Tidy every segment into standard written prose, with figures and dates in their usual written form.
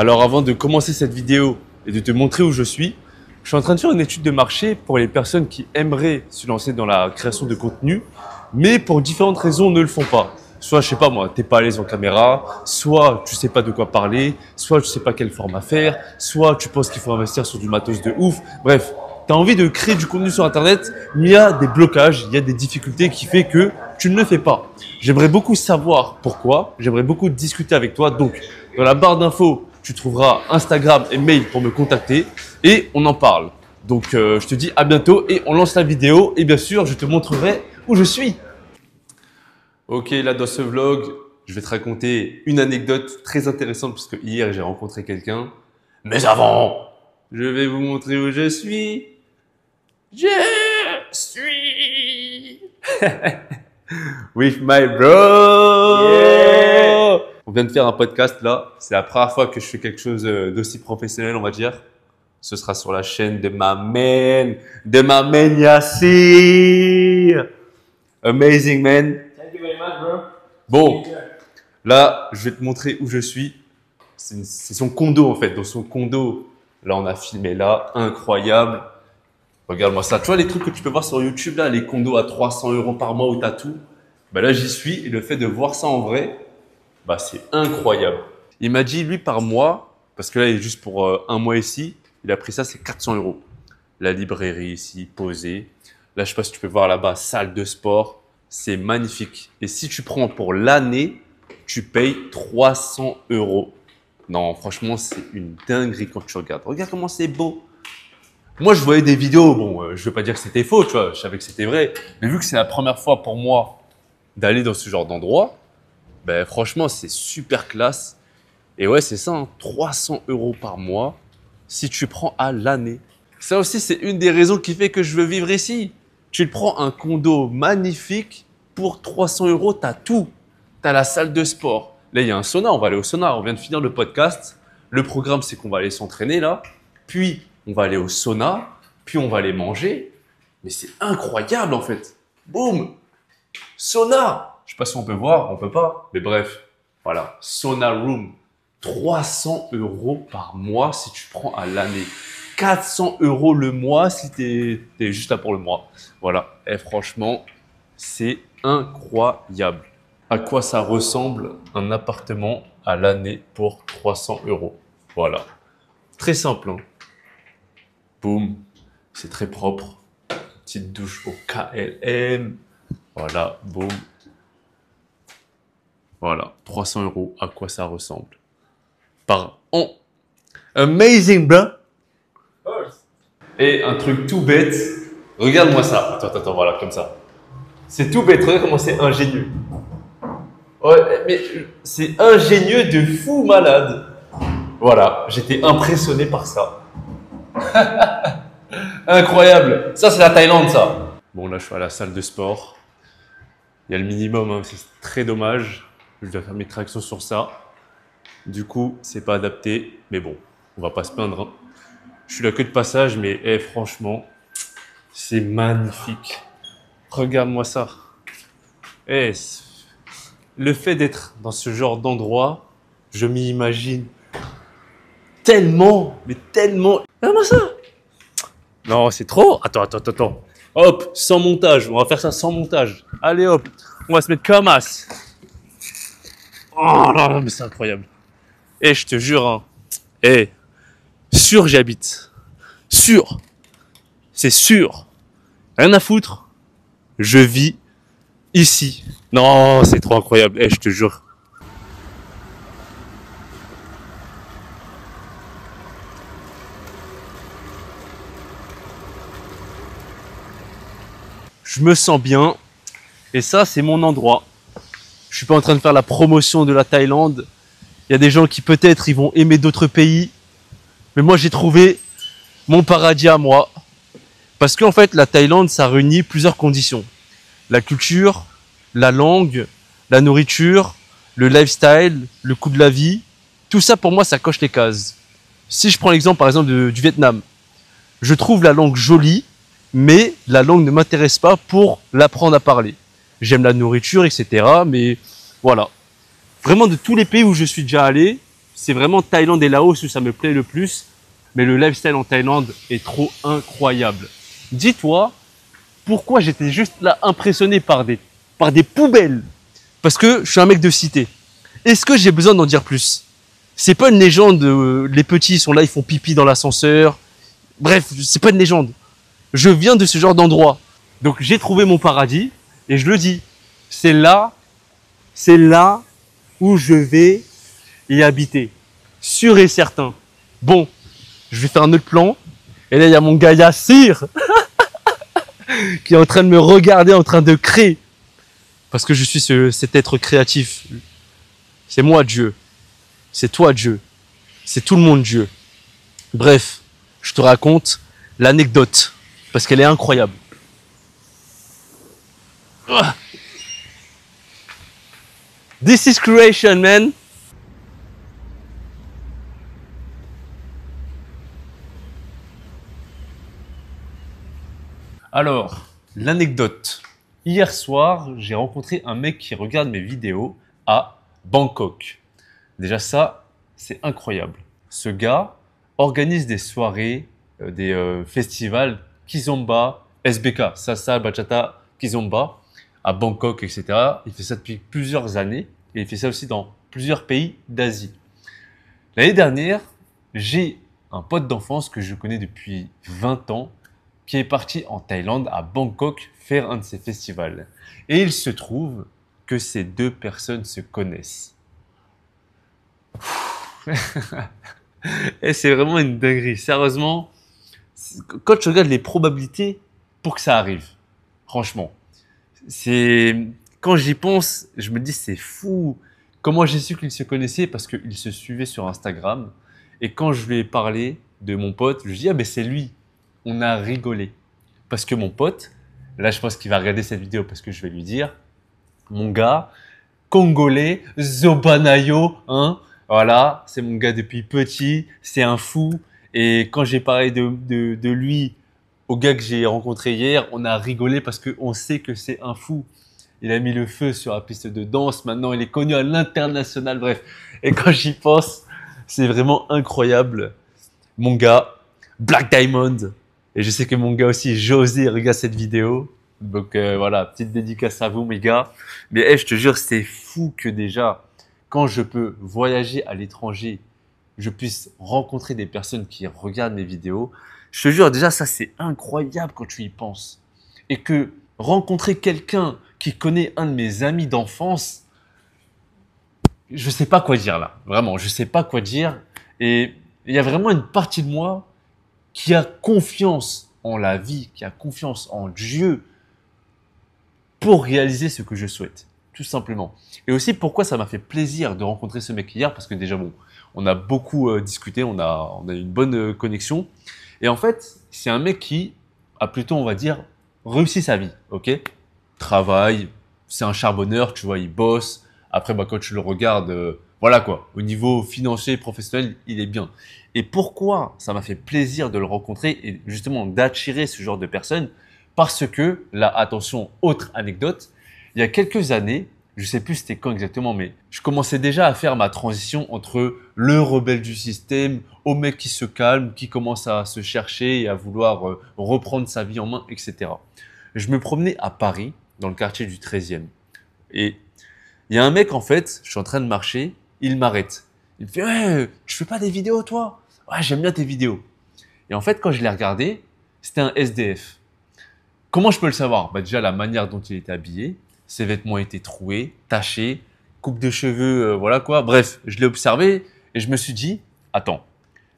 Alors avant de commencer cette vidéo et de te montrer où je suis en train de faire une étude de marché pour les personnes qui aimeraient se lancer dans la création de contenu, mais pour différentes raisons ne le font pas. Soit, je sais pas moi, t'es pas à l'aise en caméra, soit tu sais pas de quoi parler, soit tu sais pas quel format faire, soit tu penses qu'il faut investir sur du matos de ouf. Bref, tu as envie de créer du contenu sur Internet, mais il y a des blocages, il y a des difficultés qui fait que tu ne le fais pas. J'aimerais beaucoup savoir pourquoi, j'aimerais beaucoup discuter avec toi. Donc, dans la barre d'infos, tu trouveras Instagram et mail pour me contacter et on en parle. Donc, je te dis à bientôt et on lance la vidéo et bien sûr, je te montrerai où je suis. Ok, là dans ce vlog, je vais te raconter une anecdote très intéressante puisque hier j'ai rencontré quelqu'un. Mais avant, je vais vous montrer où je suis. Je suis with my bro. Yeah. On vient de faire un podcast là. C'est la première fois que je fais quelque chose d'aussi professionnel, on va dire. Ce sera sur la chaîne de ma main Yassir. Amazing man. Thank you very much, bro. Bon, là, je vais te montrer où je suis. C'est son condo en fait. Dans son condo, là, on a filmé là, incroyable. Regarde-moi ça. Tu vois les trucs que tu peux voir sur YouTube là, les condos à 300 € par mois où t'as tout. Ben là, j'y suis et le fait de voir ça en vrai, bah c'est incroyable. Il m'a dit lui par mois, parce que là, il est juste pour un mois ici. Il a pris ça, c'est 400 €. La librairie ici, posée. Là, je sais pas si tu peux voir là-bas, salle de sport. C'est magnifique. Et si tu prends pour l'année, tu payes 300 €. Non, franchement, c'est une dinguerie quand tu regardes. Regarde comment c'est beau. Moi, je voyais des vidéos. Bon, je veux pas dire que c'était faux, tu vois. Je savais que c'était vrai. Mais vu que c'est la première fois pour moi d'aller dans ce genre d'endroit, ben franchement, c'est super classe. Et ouais, c'est ça, hein, 300 € par mois si tu prends à l'année. Ça aussi, c'est une des raisons qui fait que je veux vivre ici. Tu te prends un condo magnifique pour 300 €, tu as tout. Tu as la salle de sport. Là, il y a un sauna, on va aller au sauna. On vient de finir le podcast. Le programme, c'est qu'on va aller s'entraîner là. Puis, on va aller au sauna. Puis, on va aller manger. Mais c'est incroyable en fait. Boum! Sauna! Je sais pas si on peut voir, on peut pas. Mais bref, voilà. Sauna room. 300 € par mois si tu prends à l'année. 400 € le mois si t'es juste là pour le mois. Voilà. Et franchement, c'est incroyable. À quoi ça ressemble un appartement à l'année pour 300 €. Voilà. Très simple. Hein. Boum. C'est très propre. Petite douche au KLM. Voilà. Boum. Voilà. 300 €. À quoi ça ressemble par an. Amazing, bro. Et un truc tout bête. Regarde-moi ça. Attends, voilà, comme ça. C'est tout bête. Regarde comment c'est ingénieux. Ouais, mais c'est ingénieux de fou malade. Voilà, j'étais impressionné par ça. Incroyable. Ça, c'est la Thaïlande, ça. Bon, là, je suis à la salle de sport. Il y a le minimum, hein, c'est très dommage. Je dois faire mes tractions sur ça. Du coup, c'est pas adapté. Mais bon, on va pas se plaindre. Hein. Je suis là que de passage, mais franchement, c'est magnifique. Regarde-moi ça. Le fait d'être dans ce genre d'endroit, je m'y imagine tellement, mais tellement. Regarde-moi ça. Non, c'est trop. Attends. Hop, sans montage. On va faire ça sans montage. Allez, hop. On va se mettre comme as. Oh non, mais c'est incroyable. Je te jure, hein. Sûr, j'y habite. Sûr. C'est sûr. Rien à foutre. Je vis ici. Non, c'est trop incroyable. Je te jure. Je me sens bien. Et ça, c'est mon endroit. Je suis pas en train de faire la promotion de la Thaïlande. Il y a des gens qui peut-être ils vont aimer d'autres pays. Mais moi, j'ai trouvé mon paradis à moi. Parce qu'en fait, la Thaïlande, ça réunit plusieurs conditions. La culture, la langue, la nourriture, le lifestyle, le coût de la vie. Tout ça, pour moi, ça coche les cases. Si je prends l'exemple, par exemple, du Vietnam. Je trouve la langue jolie, mais la langue ne m'intéresse pas pour l'apprendre à parler. J'aime la nourriture, etc. Mais voilà. Vraiment, de tous les pays où je suis déjà allé, c'est vraiment Thaïlande et Laos où ça me plaît le plus. Mais le lifestyle en Thaïlande est trop incroyable. Dis-toi, pourquoi j'étais juste là impressionné par des poubelles? Parce que je suis un mec de cité. Est-ce que j'ai besoin d'en dire plus? C'est pas une légende, les petits sont là, ils font pipi dans l'ascenseur. Bref, c'est pas une légende. Je viens de ce genre d'endroit. Donc j'ai trouvé mon paradis et je le dis. C'est là où je vais y habiter. Sûr et certain. Bon, je vais faire un autre plan. Et là, il y a mon gars Yassir qui est en train de me regarder, en train de créer. Parce que je suis cet être créatif. C'est moi Dieu. C'est toi Dieu. C'est tout le monde Dieu. Bref, je te raconte l'anecdote. Parce qu'elle est incroyable. This is creation, man. Alors, l'anecdote. Hier soir, j'ai rencontré un mec qui regarde mes vidéos à Bangkok. Déjà ça, c'est incroyable. Ce gars organise des soirées, des festivals Kizomba, SBK, Salsa, Bachata, Kizomba, à Bangkok, etc. Il fait ça depuis plusieurs années et il fait ça aussi dans plusieurs pays d'Asie. L'année dernière, j'ai un pote d'enfance que je connais depuis 20 ans qui est parti en Thaïlande, à Bangkok, faire un de ces festivals. Et il se trouve que ces deux personnes se connaissent. Et c'est vraiment une dinguerie. Sérieusement, quand tu regardes les probabilités pour que ça arrive, franchement, quand j'y pense, je me dis c'est fou. Comment j'ai su qu'ils se connaissaient? Parce qu'ils se suivaient sur Instagram. Et quand je lui ai parlé de mon pote, je lui ai dit ah ben c'est lui. On a rigolé. Parce que mon pote, là je pense qu'il va regarder cette vidéo parce que je vais lui dire, mon gars, congolais, Zobanayo, hein, voilà, c'est mon gars depuis petit, c'est un fou. Et quand j'ai parlé de lui au gars que j'ai rencontré hier, on a rigolé parce qu'on sait que c'est un fou. Il a mis le feu sur la piste de danse, maintenant il est connu à l'international, bref. Et quand j'y pense, c'est vraiment incroyable. Mon gars, Black Diamond. Et je sais que mon gars aussi, José, regarde cette vidéo. Donc voilà, petite dédicace à vous mes gars. Mais je te jure, c'est fou que déjà, quand je peux voyager à l'étranger, je puisse rencontrer des personnes qui regardent mes vidéos. Je te jure, déjà ça c'est incroyable quand tu y penses. Et que rencontrer quelqu'un qui connaît un de mes amis d'enfance, je sais pas quoi dire là. Vraiment, je sais pas quoi dire. Et il y a vraiment une partie de moi qui a confiance en la vie, qui a confiance en Dieu pour réaliser ce que je souhaite, tout simplement. Et aussi pourquoi ça m'a fait plaisir de rencontrer ce mec hier, parce que déjà bon, on a beaucoup discuté, on a une bonne connexion. Et en fait, c'est un mec qui a plutôt, on va dire, réussi sa vie, ok? Travaille, c'est un charbonneur, tu vois, il bosse. Après, bah, quand tu le regardes, voilà quoi, au niveau financier, professionnel, il est bien. Et pourquoi ça m'a fait plaisir de le rencontrer et justement d'attirer ce genre de personnes? Parce que, là, attention, autre anecdote, il y a quelques années, je sais plus c'était quand exactement, mais je commençais déjà à faire ma transition entre le rebelle du système au mec qui se calme, qui commence à se chercher et à vouloir reprendre sa vie en main, etc. Je me promenais à Paris, dans le quartier du 13e. Et il y a un mec, en fait, je suis en train de marcher, il m'arrête. Il me fait « Ouais, tu fais pas des vidéos, toi ?»« Ouais, j'aime bien tes vidéos. » Et en fait, quand je l'ai regardé, c'était un SDF. Comment je peux le savoir? Bah déjà, la manière dont il était habillé, ses vêtements étaient troués, tachés, coupe de cheveux, voilà quoi. Bref, je l'ai observé et je me suis dit, attends,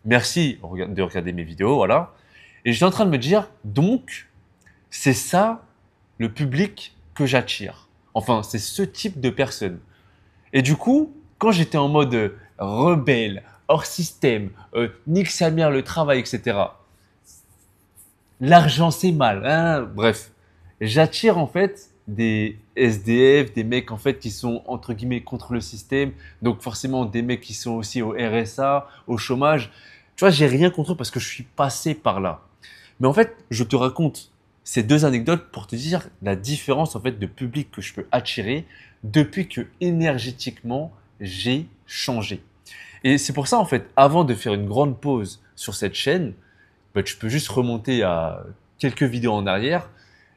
merci de regarder mes vidéos, voilà. Et j'étais en train de me dire, donc, c'est ça le public que j'attire. Enfin, c'est ce type de personne. Et du coup, quand j'étais en mode rebelle, hors système, nique sa mère le travail, etc. L'argent c'est mal, hein. Bref, j'attire en fait des SDF, des mecs en fait qui sont entre guillemets contre le système, donc forcément des mecs qui sont aussi au RSA, au chômage. Tu vois, j'ai rien contre eux parce que je suis passé par là. Mais en fait, je te raconte ces deux anecdotes pour te dire la différence en fait de public que je peux attirer depuis que énergétiquement j'ai changé. Et c'est pour ça, en fait, avant de faire une grande pause sur cette chaîne, bah, tu peux juste remonter à quelques vidéos en arrière.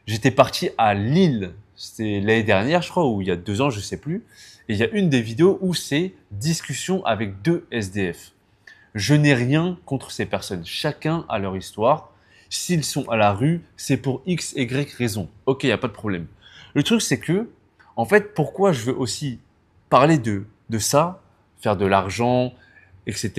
J'étais parti à Lille, c'était l'année dernière, je crois, ou il y a 2 ans, je sais plus. Et il y a une des vidéos où c'est discussion avec 2 SDF. Je n'ai rien contre ces personnes. Chacun a leur histoire. S'ils sont à la rue, c'est pour X, Y raison. Ok, il n'y a pas de problème. Le truc, c'est que, en fait, pourquoi je veux aussi parler de ça, faire de l'argent, etc.,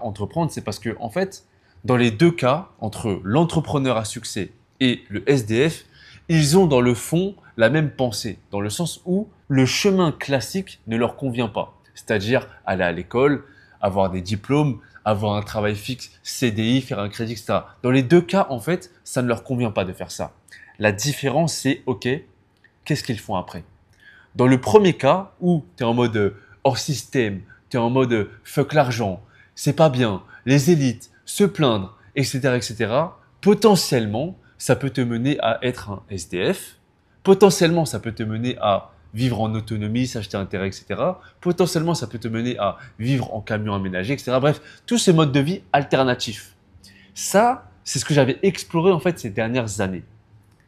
entreprendre, c'est parce que, en fait, dans les 2 cas, entre l'entrepreneur à succès et le SDF, ils ont dans le fond la même pensée, dans le sens où le chemin classique ne leur convient pas. C'est-à-dire aller à l'école, avoir des diplômes, avoir un travail fixe, CDI, faire un crédit, etc. Dans les 2 cas, en fait, ça ne leur convient pas de faire ça. La différence, c'est, ok, qu'est-ce qu'ils font après? Dans le premier cas, où tu es en mode hors système, tu es en mode fuck l'argent, c'est pas bien, les élites, se plaindre, etc., potentiellement, ça peut te mener à être un SDF. Potentiellement, ça peut te mener à vivre en autonomie, s'acheter un terrain, etc. Potentiellement, ça peut te mener à vivre en camion aménagé, etc. Bref, tous ces modes de vie alternatifs. Ça, c'est ce que j'avais exploré en fait ces dernières années.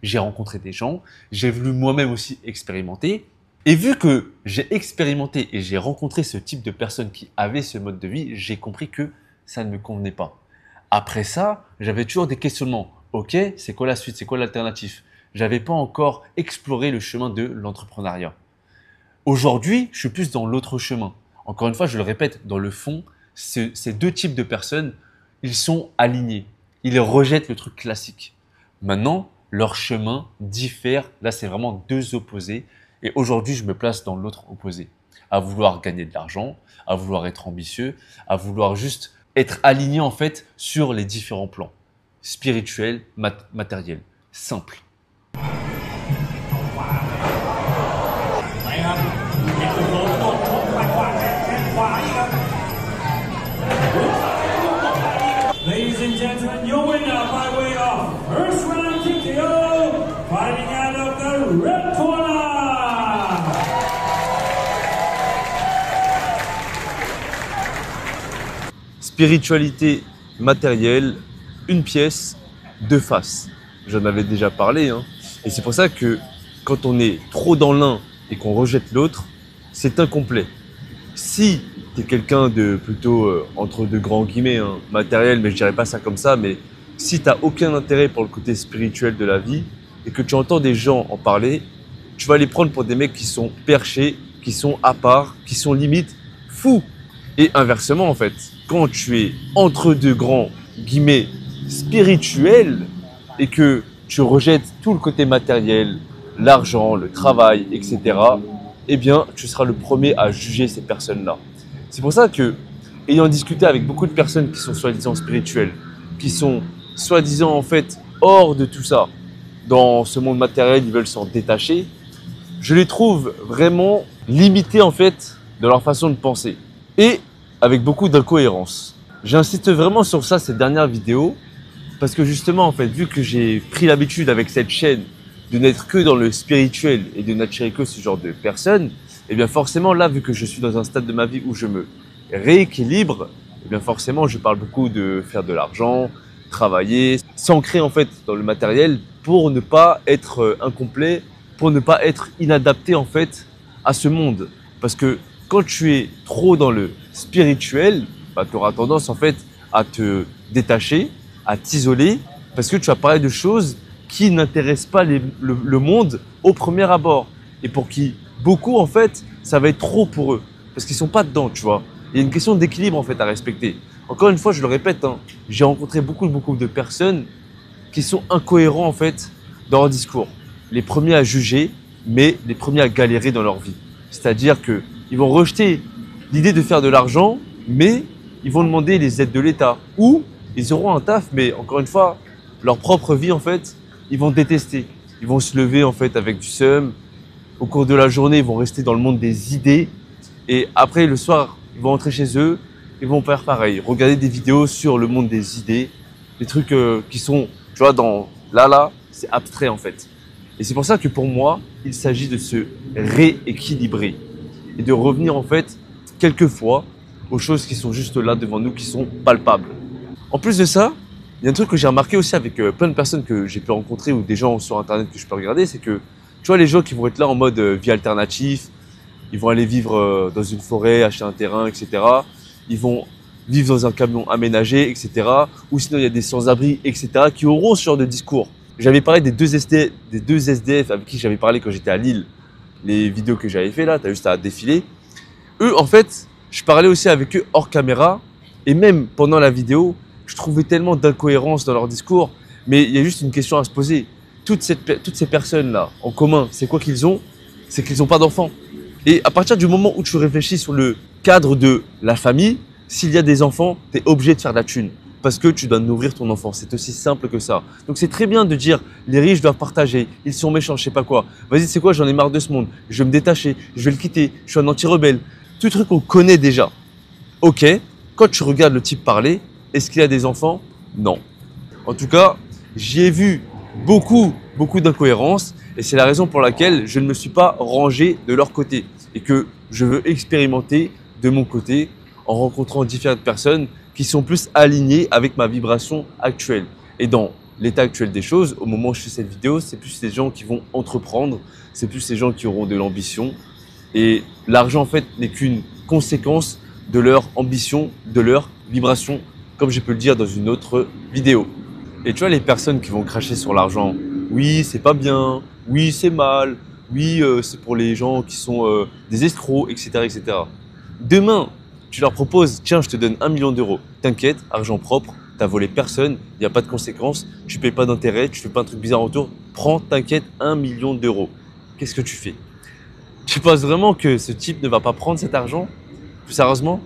J'ai rencontré des gens, j'ai voulu moi-même aussi expérimenter. Et vu que j'ai expérimenté et j'ai rencontré ce type de personnes qui avaient ce mode de vie, j'ai compris que ça ne me convenait pas. Après ça, j'avais toujours des questionnements. Ok, c'est quoi la suite? C'est quoi l'alternative? J'avais pas encore exploré le chemin de l'entrepreneuriat. Aujourd'hui, je suis plus dans l'autre chemin. Encore une fois, je le répète, dans le fond, ces 2 types de personnes, ils sont alignés. Ils rejettent le truc classique. Maintenant, leur chemin diffère. Là, c'est vraiment 2 opposés. Et aujourd'hui, je me place dans l'autre opposé. À vouloir gagner de l'argent, à vouloir être ambitieux, à vouloir juste être aligné en fait sur les différents plans. Spirituel, matériel. Simple. Ladies and gentlemen, your winner by way of first round TKO, fighting out of the red corner. Spiritualité matérielle, une pièce, 2 faces. J'en avais déjà parlé, hein. Et c'est pour ça que quand on est trop dans l'un et qu'on rejette l'autre, c'est incomplet. Si tu es quelqu'un de plutôt, entre de grands guillemets, hein, matériel, mais je dirais pas ça comme ça, mais si tu n'as aucun intérêt pour le côté spirituel de la vie et que tu entends des gens en parler, tu vas les prendre pour des mecs qui sont perchés, qui sont à part, qui sont limite fous. Et inversement, en fait, quand tu es entre 2 grands guillemets spirituels et que tu rejettes tout le côté matériel, l'argent, le travail, etc., eh bien, tu seras le premier à juger ces personnes-là. C'est pour ça que, ayant discuté avec beaucoup de personnes qui sont soi-disant spirituelles, qui sont soi-disant en fait hors de tout ça, dans ce monde matériel, ils veulent s'en détacher, je les trouve vraiment limités en fait dans leur façon de penser et avec beaucoup d'incohérence. J'insiste vraiment sur ça ces dernières vidéos parce que justement en fait, vu que j'ai pris l'habitude avec cette chaîne de n'être que dans le spirituel et de n'attirer que ce genre de personnes, et bien forcément là, vu que je suis dans un stade de ma vie où je me rééquilibre, et bien forcément je parle beaucoup de faire de l'argent, travailler, s'ancrer en fait dans le matériel pour ne pas être incomplet, pour ne pas être inadapté en fait à ce monde. Parce que quand tu es trop dans le spirituel, bah, tu auras tendance en fait à te détacher, à t'isoler, parce que tu vas parler de choses qui n'intéressent pas le monde au premier abord. Et pour qui beaucoup en fait, ça va être trop pour eux. Parce qu'ils sont pas dedans, tu vois. Il y a une question d'équilibre en fait à respecter. Encore une fois, je le répète, hein, j'ai rencontré beaucoup de personnes qui sont incohérents en fait dans leur discours. Les premiers à juger, mais les premiers à galérer dans leur vie. C'est-à-dire qu'ils vont rejeter l'idée de faire de l'argent, mais ils vont demander les aides de l'État. Ou ils auront un taf, mais encore une fois, leur propre vie en fait, ils vont détester. Ils vont se lever en fait avec du seum. Au cours de la journée, ils vont rester dans le monde des idées. Et après, le soir, ils vont rentrer chez eux. Ils vont faire pareil. Regarder des vidéos sur le monde des idées. Des trucs qui sont, tu vois, dans là, c'est abstrait en fait. Et c'est pour ça que pour moi, il s'agit de se rééquilibrer. Et de revenir en fait, quelquefois, aux choses qui sont juste là devant nous, qui sont palpables. En plus de ça, il y a un truc que j'ai remarqué aussi avec plein de personnes que j'ai pu rencontrer ou des gens sur internet que je peux regarder, c'est que tu vois les gens qui vont être là en mode vie alternative, ils vont aller vivre dans une forêt, acheter un terrain, etc. Ils vont vivre dans un camion aménagé, etc. Ou sinon il y a des sans-abri, etc. qui auront ce genre de discours. J'avais parlé des deux SDF avec qui j'avais parlé quand j'étais à Lille, les vidéos que j'avais fait là, t'as juste à défiler. Eux, en fait, je parlais aussi avec eux hors caméra et même pendant la vidéo, je trouvais tellement d'incohérences dans leur discours. Mais il y a juste une question à se poser. Toutes ces personnes-là, en commun, c'est quoi qu'ils ont? C'est qu'ils n'ont pas d'enfants. Et à partir du moment où tu réfléchis sur le cadre de la famille, s'il y a des enfants, tu es obligé de faire de la thune. Parce que tu dois nourrir ton enfant. C'est aussi simple que ça. Donc c'est très bien de dire les riches doivent partager, ils sont méchants, je sais pas quoi. Vas-y, c'est quoi, j'en ai marre de ce monde. Je vais me détacher, je vais le quitter, je suis un anti-rebelle. Tout truc qu'on connaît déjà. Ok, quand tu regardes le type parler, est-ce qu'il a des enfants? Non. En tout cas, j'y ai vu beaucoup d'incohérences et c'est la raison pour laquelle je ne me suis pas rangé de leur côté et que je veux expérimenter de mon côté en rencontrant différentes personnes qui sont plus alignées avec ma vibration actuelle. Et dans l'état actuel des choses, au moment où je fais cette vidéo, c'est plus les gens qui vont entreprendre, c'est plus les gens qui auront de l'ambition. Et l'argent, en fait, n'est qu'une conséquence de leur ambition, de leur vibration, comme je peux le dire dans une autre vidéo. Et tu vois, les personnes qui vont cracher sur l'argent, oui, c'est pas bien, oui, c'est mal, oui, c'est pour les gens qui sont des escrocs, etc., etc. Demain, tu leur proposes, tiens, je te donne 1 million d'euros. T'inquiète, argent propre, t'as volé personne, il n'y a pas de conséquences, tu payes pas d'intérêt, tu fais pas un truc bizarre autour. Prends, t'inquiète, 1 million d'euros. Qu'est-ce que tu fais? Tu penses vraiment que ce type ne va pas prendre cet argent? Plus sérieusement?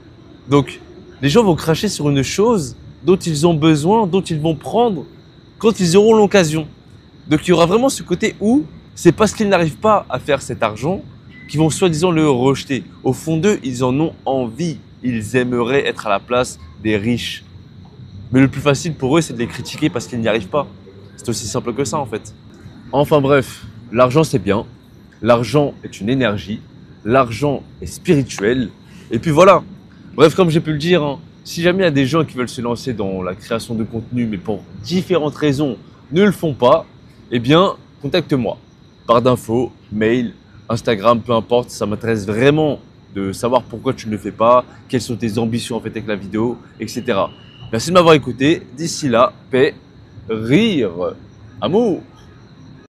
Donc, les gens vont cracher sur une chose dont ils ont besoin, dont ils vont prendre quand ils auront l'occasion. Donc, il y aura vraiment ce côté où c'est parce qu'ils n'arrivent pas à faire cet argent qu'ils vont soi-disant le rejeter. Au fond d'eux, ils en ont envie. Ils aimeraient être à la place des riches. Mais le plus facile pour eux, c'est de les critiquer parce qu'ils n'y arrivent pas. C'est aussi simple que ça, en fait. Enfin bref, l'argent, c'est bien. L'argent est une énergie. L'argent est spirituel. Et puis voilà. Bref, comme j'ai pu le dire, hein, si jamais il y a des gens qui veulent se lancer dans la création de contenu, mais pour différentes raisons ne le font pas, eh bien, contacte-moi. Barre d'infos, mail, Instagram, peu importe. Ça m'intéresse vraiment de savoir pourquoi tu ne le fais pas, quelles sont tes ambitions en fait avec la vidéo, etc. Merci de m'avoir écouté. D'ici là, paix, rire, amour.